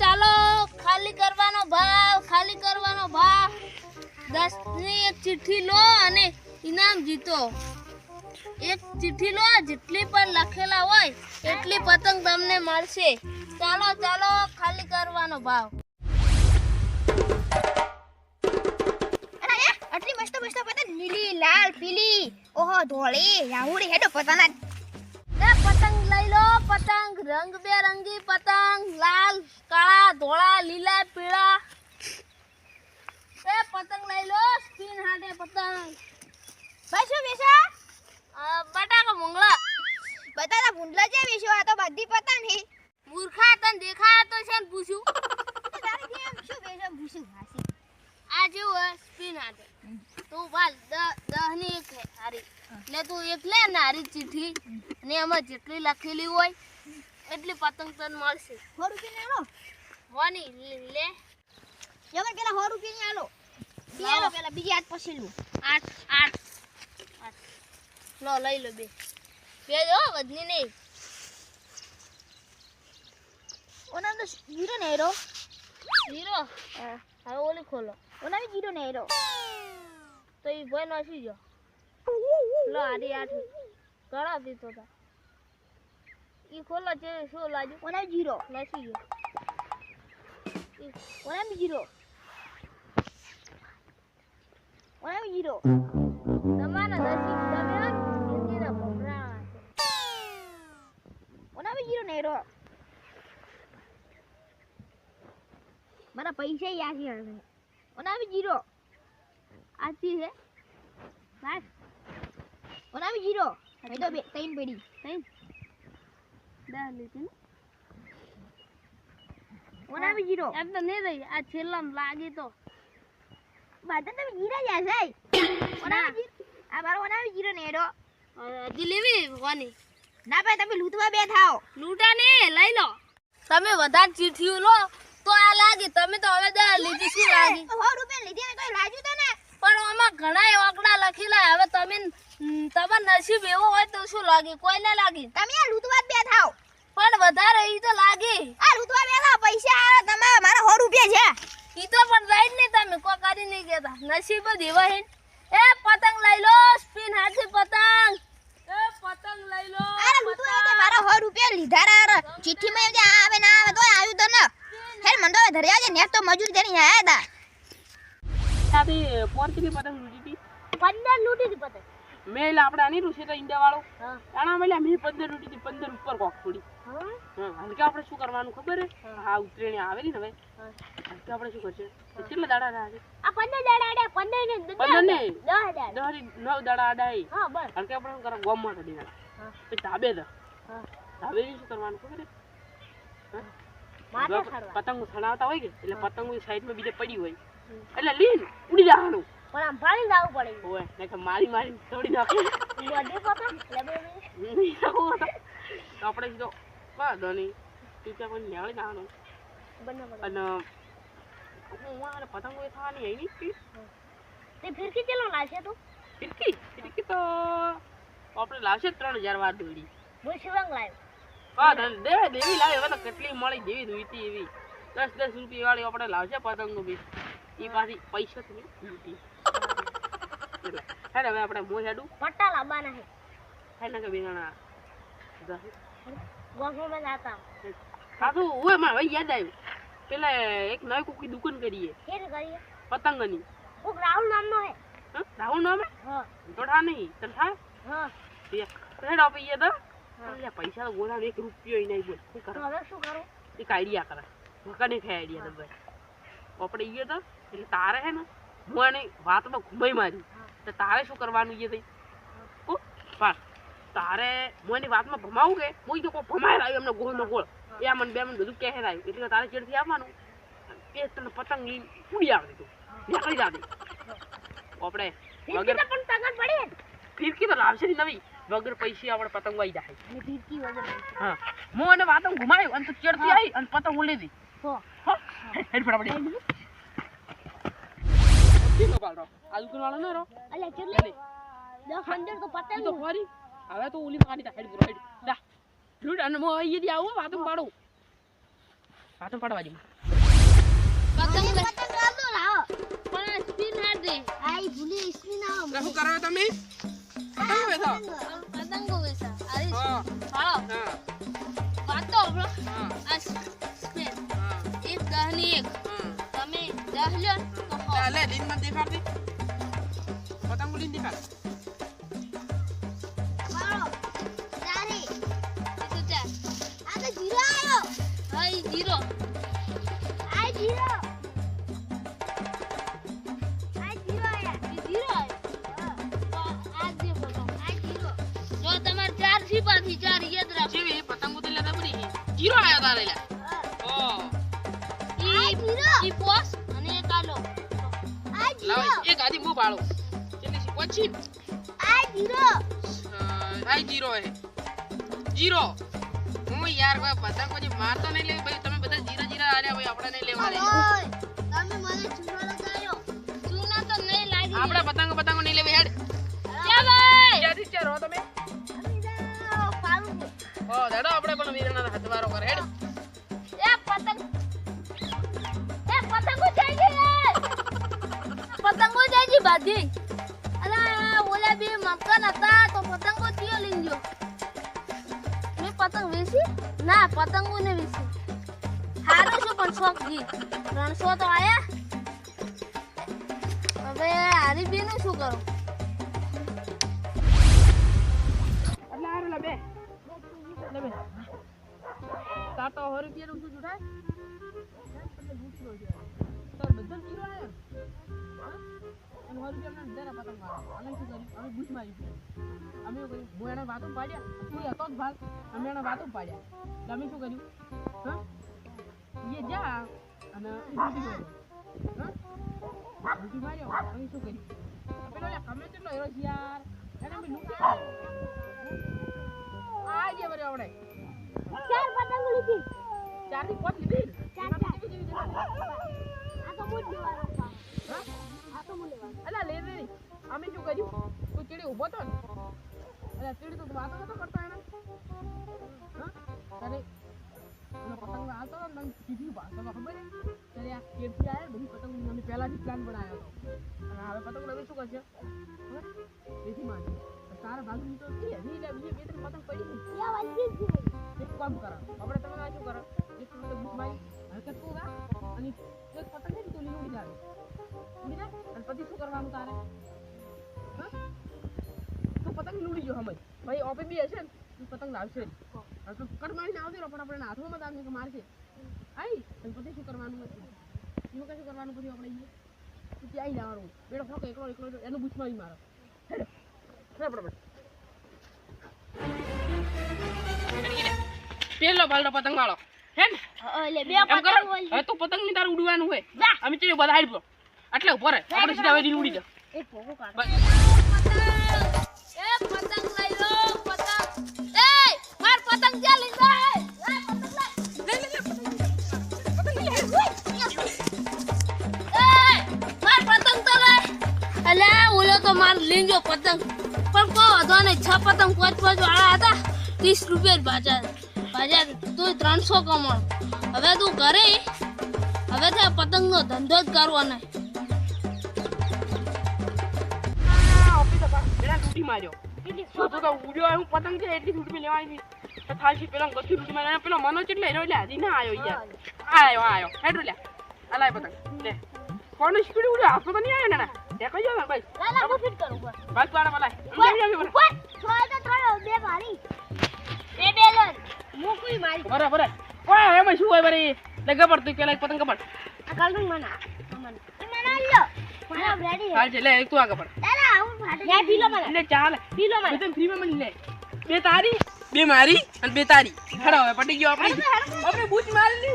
ચાલો ખાલી કરવાનો ભાવ 10 ની એક ચિઠ્ઠી લો અને ઇનામ જીતો એક ચિઠ્ઠી લો જેટલી પર લખેલા હોય એટલી પતંગ તમને મળશે ચાલો ખાલી કરવાનો ભાવ આટલી મસ્ત પતંગ નીલી લાલ પીલી ઓહો ધોળી રાઉડી હેડો પતંગ પતંગ લઈ લો પતંગ રંગબેરંગી પતંગ લાલ કાળા ધોળા લીલા પીળા પતંગ લઈ લો સ્પિન હાથે પતંગ ભાઈ શું વેચા બટાકા મુંગળા બતાતા ભૂંડલા જે વેચો આ તો બધી પતંગ હી મૂર્ખા તને દેખાય તો છે ને પૂછું તારે કેમ શું વેચો પૂછું હાસી આ જેવું સ્પિન હાથે તું ભાલ 10 ની એક હે હારી એટલે તું એક લે ને હારી ચિઠ્ઠી અને એમાં જેટલી લખેલી હોય એટલી પતંગ તને મળશે 100 રૂપિયા આલો હોની લે જબર પેલા 100 રૂપિયા આલો આલો પેલા બીજી હાથ પછી લું 8 લો લઈ લો બે જો વધની નહીં ઓના તો જીરો ને એરો હીરો હવે ઓલી ખોલો ઓના બી જીરો ને એરો તો ઈ ભાઈ નાસી જો લો આડી 8 ઘણા દીધો તા ઈ ખોલો છે શું લાજુ ઓના બી જીરો નાસી ગયો ઓના બી જીરો ઓના બી જીરો તમારા દસી તમે હિન્દીના ભમરા ઓના બી જીરો ને એરો મારા પૈસા યાદ છે ઓના બી જીરો આતી હે બસ ઓના બી જીરો એ તો બે ત્રણ પડી ત્રણ 10 લીધી ને ઓના બી જીરો એમ તો નહીં રહી આ છેલ્લામ લાગી તો બાદન તમે જીરા જા છે ઓના બી આ બાર ઓના બી જીરો ને એરો હજી લેવી વાની ના ભાઈ તમે લૂંટવા બે થાઓ લૂંટા ને લઈ લો તમે વધારે ચીઠીઓ લો તો આ લાગી તમે તો હવે 10 લીધી શું લાગી 100 રૂપિયા લીધી ને કોઈ લાજુ તો ને પણ આમાં ઘણા આંકડા લખેલા હવે તમે તમાર નસીબ એવો હોય તો શું લાગી કોઈ ના લાગી તમે આ લૂંટવા બે થાઓ પણ વધારે ઈ તો લાગી આ લૂંટવા બે થાઓ પૈસા આલો તમે મારા 100 રૂપિયા છે ઈ તો પણ લઈ ને તમે કોઈ કરી નહીં કેતા નસીબ જ એવા હે એ પતંગ લઈ લો સ્પિન હાથે પતંગ એ પતંગ લઈ લો અરે લૂંટવા કે મારા 100 રૂપિયા લીધા રા ચિઠ્ઠી માં જે આવે ના આવે તો આવ્યું તો ને હે મન તો ધરિયા છે ને તો મજૂર દેની આયા હતા સાથી પોરતી ની પતંગ લૂટી 15 લૂટી હતી પતંગ મેલ આપણે આની રૂસે તો ઈંડા વાળો હા આના મેલા મે 15 લૂટી હતી 15 ઉપર કોક થોડી હા હા હલકે આપણે શું કરવાનું ખબર હે હા ઉતરેણી આવેલી ને હવે હલકે આપણે શું કરશે કેટલા દાડા રહે આ 15 દાડા આડે 15 ને 15 ને 10 દાડા 9 દાડા આડાઈ હા બસ હલકે આપણે શું કરવા ગોમ માં કાઢી નાખ હા પછી ધાબે દે હા ધાબે શું કરવાનું ખબર હે માથે ખડવા પતંગ સડાવતા હોય કે એટલે પતંગ સાઈડ માં બીજે પડી હોય એટલે લીન ઉડી જવાનું પણ આમ ભાળી જાવું પડે ઓય નકે મારી તોડી નાખે બધી પતંગ લેબે આપણે સીધો દોની ટીચા પણ લેવડી નાખવાનું બને અને હું મારે પતંગો એ થવાની હઈ ની તે ફિરકી ચેલો લાશે તું ફિરકી તો આપણે લાવશે 3000 વાર દોડી હું શિવંગ લાવ્યો હા દે દેવી લાવે હવે તો કેટલી મળી દેવી દોઈતી એવી 10 રૂપિયા વાળી આપણે લાવશે પતંગો બી ઈ પાછી પૈસા થી દોઈતી એટલે હે હવે આપણે મો હેડું પટ્ટા લાવવાના હે હે ને કે બેના ગોખમાં જાતા સાધુ ઓય માં ભાઈ યાદ આવ્યું પેલા એક નવી કોકી દુકાન કરીએ કેને કરીએ પતંગની કોક રાહુલ નામનો હે હા રાહુલ નામે હા જોઠા નહીં તને થાય હા રેડ આપીએ તો એટલે પૈસા તો ગોળા 1 રૂપિયો નહીં બોલ શું તો કરે હવે શું કરું એક આઈડિયા કરે મકાને ખાય આઈડિયા તો આપણે ઈએ તો એટલે તારે હે ને હું આની વાત તો ઘુમાઈ મારી તો તારે શું કરવાનું ઈએ થઈ પણ તારે હું એની વાતમાં ભમાવું કે હું તો કોઈ ભમાય આવ્યું એમને ગોળ નો ગોળ એ મને બે મને બધું કહે આવ્યું એટલે તારે ચેડથી આવવાનું એ તને પતંગ લઈને ઉડી આવે તું નીકળી જાવ આપણે વગર પણ તગન પડી ફિરકી તો લાવશે ને નવી વગર પૈસા આપણે પતંગ વાઈ જાય ને ફિરકી વગર હા હું એને વાતમ ઘુમાયું અને તું ચેડથી આવી અને પતંગ ઉડી દી હો હેડ ફટાફટ ઠીક પાડો આ દુકાન વાળો ન રો અલે કેટલી 10-15 તો પતંગ તો ફરી હવે તો ઓલી કાઢી તા હેડ હેડ દા લૂટ અને મો અહીંથી આવો વાતમ પાડો પાછો પાડવા જેવું પતંગ મને પતંગ લાવો લાવો પણ સ્પિન હાર દે આઈ ભૂલી સ્પિન આવો એટલે શું કરો તમે પતંગ બેસો પતંગો વેચા અરે હા હાલો હા વાતો આપણો હા આ સ્પિન હા એક 10 ની એક હા તમે 10 લ્યો તો હો લે લીન માં દેખાડ દે પતંગ લીન દેખાડ મારો ચારે એ તો ચાર આ તો જીરો આયો હા ઈ 0 આ જીરો આયા ઈ 0 આયો તો આ જે બોલો આ જીરો જો તમાર 4 છીપાથી 4 યાદ રાખો જેવી પતંગ ઉતરી લેતા બની જીરો આયો તારે લે ઓ ઈ જીરો ઈ પોસ અને એક આલો આ જીરો લાવ એક આધી મુ પાડો કેટલી છે પછી આ જીરો આઈ જીરો હે જીરો હું યાર કોઈ પતંગ કોઈ મારતો નહીં લે ભાઈ તમે બધા જીરા જીરા આલ્યા ભાઈ આપણે નહીં લેવા લે ઓય તમે મને ચૂનો લગાયો ચૂના તો નહીં લાગી આપણે પતંગ નહીં લેવા હેડ ચાલો ક્યાંથી ચારો તમે પાડું ઓ દાડો આપણે પણ વીરણા હથવારો કરે હેડ એ પતંગો જાય છે પતંગો જાય છે બાધી અલા ઓલા બે મકાન હતા તો પતંગો ચિયો લઈ ગયો મેં પતંગ વેચી ના પતંગો ને વેચી હારું છું પણ શોખ જી 300 તો આયા હવે હારી બે નું શું કરું એટલે હારે લે બે તાતો 100 રૂપિયા નું શું થાય તાર બધા જીરો આયા અને 100 રૂપિયા ના દેરા પતંગ મારો અને શું કર્યું અમે બૂચ મારી અમે શું કર્યું હું એને વાતો પાડ્યા તું હતો જ ભાગ અમે એને વાતો પાડ્યા એટલે અમે શું કર્યું હા એ જા અને બૂટી માર્યો હા બૂટી માર્યો અમે શું કર્યું પેલો લે કમે કેટલો હેરો છે યાર એને અમે લૂંટી આ જે બરે આવડે 4 પતંગ લીધી 4 થી 5 લીધી ચાર. આ તો મૂડ લેવાનો હા આ તો મૂડ લેવાનો અલા લે રે અમે શું કર્યું તું ચીડી ઊભો તો ને અલા ચીડી તો વાતો નતો કરતો એને હા અરે એનો પતંગ આવતો ને મને કીધું પાછો ખબર હે ત્યારે આ કેરથી આયા બધી પતંગ અમે પહેલાથી પ્લાન બનાવ્યો હતો અને હવે પતંગ હવે શું કરશે ખબર એથી માની તારા ભાગની તો છે હજી લે બીજી બે ત્રણ પતંગ પડી છે યા વચ્ચે જ એક કામ કરો આપણે તમે આ શું કરો એક પતંગ બુક મારી હરકત પૂરા અને એક પતંગ છે ને તું લીલી ઉડી જાય અને પછી શું કરવાનું તારે હા તું પતંગ લૂડી જો સમજ ભાઈ ઓપે બી હશે ને તું પતંગ લાવશે જ હવે તું કટ મારીને આવશે પણ આપણે હાથમાં આવશે કે મારશે આઈ અને પછી શું કરવાનું નથી એનું કશું કરવાનું પછી આપણે તું ત્યાં જવાનું બેડો ફોક એકલો એનું બૂચ મારી મારો હેડો બરાબર પેલો બાલડો પતંગ વાળો હે ને ઓલે બે એમ કરો પતંગ હોય હવે તો પતંગ ની તારે ઉડવાનું હોય અમે ચીડી બધા હારી પો એટલે ઉભો રહે આપણે સીધા વેડી ઉડી જા એ ભોગો કાઢ બસ. એ પતંગ લઈ લો પતંગ એ માર પતંગ ક્યાં લઈ જાય માર પતંગ તો લઈ અલ્યા ઓલો તો માર લઈ ગયો પતંગ પણ કો વધો નહીં 6 પતંગ 5 વાળા હતા 30 રૂપિયા બાજાર તો 300 કમાણ હવે તું ઘરે હવે તે પતંગનો ધંધો જ કરવો નહીં ઓફિસ પર પેલા લૂટી માર્યો શું તો ઉડ્યો હું પતંગ છે એટલી લૂટી લેવાની તો થાળી પેલા ગચ્છી લૂટી માર્યો પેલો મનો એટલે હેરો એટલે હજી ના આવ્યો યાર આયો હેડો લે અલાય પતંગ લે કોણ સ્પીડ ઉડ્યો આપો તો નહીં આવ્યો ને દેખો જો ને ભાઈ લાલા હું ફિટ કરું બસ બસ પાડા પલાય થોડો તો થોડો બે મારી બે લો હું કોઈ મારી બરાબર ઓય એમાં શું હોય બરી લે ગબર તું પેલા પતંગ ગબર આ કાલનું મના મના લો મારા રેડી હાલ છે લે એક તું આગળ પડ લાલા હું ફાટે લે પીલો મને લે ચાલ પીલો મને એકદમ ફ્રી માં મળી લે બે તારી બે મારી અને બે તારી હેડો હવે પટી ગયો આપણે બૂચ મારી